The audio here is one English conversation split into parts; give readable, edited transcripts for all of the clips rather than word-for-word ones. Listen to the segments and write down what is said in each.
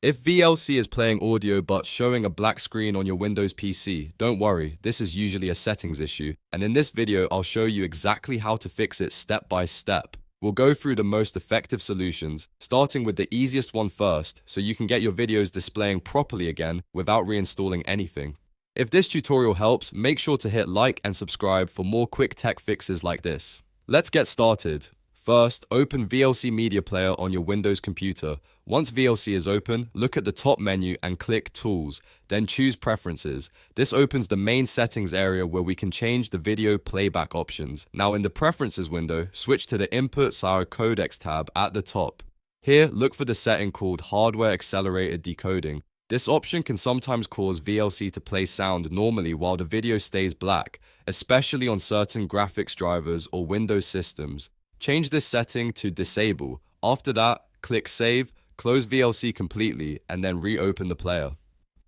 If VLC is playing audio but showing a black screen on your Windows PC, don't worry, this is usually a settings issue, and in this video I'll show you exactly how to fix it step by step. We'll go through the most effective solutions, starting with the easiest one first, so you can get your videos displaying properly again without reinstalling anything. If this tutorial helps, make sure to hit like and subscribe for more quick tech fixes like this. Let's get started. First, open VLC Media Player on your Windows computer. Once VLC is open, look at the top menu and click Tools, then choose Preferences. This opens the main settings area where we can change the video playback options. Now in the Preferences window, switch to the Input/Codecs tab at the top. Here, look for the setting called Hardware Accelerated Decoding. This option can sometimes cause VLC to play sound normally while the video stays black, especially on certain graphics drivers or Windows systems. Change this setting to Disable. After that, click Save, close VLC completely, and then reopen the player.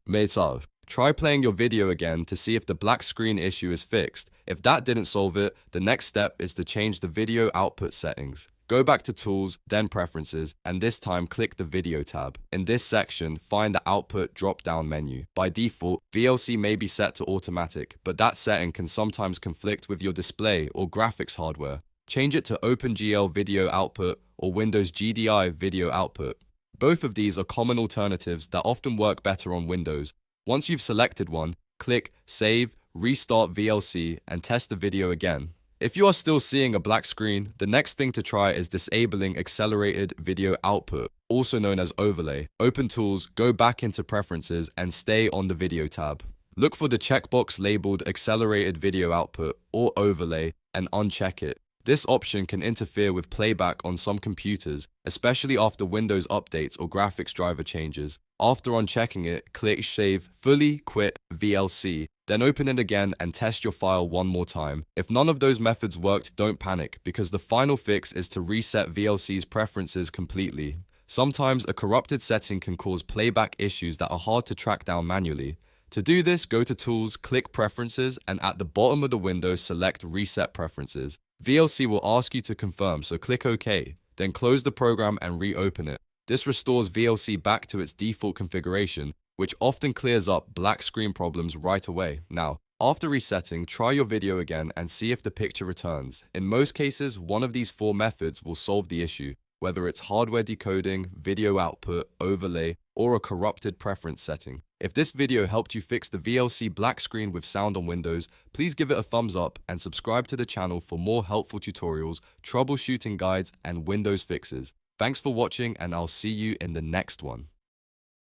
Message. Try playing your video again to see if the black screen issue is fixed. If that didn't solve it, the next step is to change the video output settings. Go back to Tools, then Preferences, and this time click the Video tab. In this section, find the Output drop-down menu. By default, VLC may be set to automatic, but that setting can sometimes conflict with your display or graphics hardware. Change it to OpenGL video output or Windows GDI video output. Both of these are common alternatives that often work better on Windows. Once you've selected one, click Save, restart VLC, and test the video again. If you are still seeing a black screen, the next thing to try is disabling Accelerated Video Output, also known as Overlay. Open Tools, go back into Preferences, and stay on the Video tab. Look for the checkbox labeled Accelerated Video Output or Overlay and uncheck it. This option can interfere with playback on some computers, especially after Windows updates or graphics driver changes. After unchecking it, click Save, Fully Quit VLC, then open it again and test your file one more time. If none of those methods worked, don't panic, because the final fix is to reset VLC's preferences completely. Sometimes a corrupted setting can cause playback issues that are hard to track down manually. To do this, go to Tools, click Preferences, and at the bottom of the window, select Reset Preferences. VLC will ask you to confirm, so click OK. Then close the program and reopen it. This restores VLC back to its default configuration, which often clears up black screen problems right away. Now, after resetting, try your video again and see if the picture returns. In most cases, one of these four methods will solve the issue, whether it's hardware decoding, video output, overlay, or a corrupted preference setting. If this video helped you fix the VLC black screen with sound on Windows, please give it a thumbs up and subscribe to the channel for more helpful tutorials, troubleshooting guides, and Windows fixes. Thanks for watching, and I'll see you in the next one.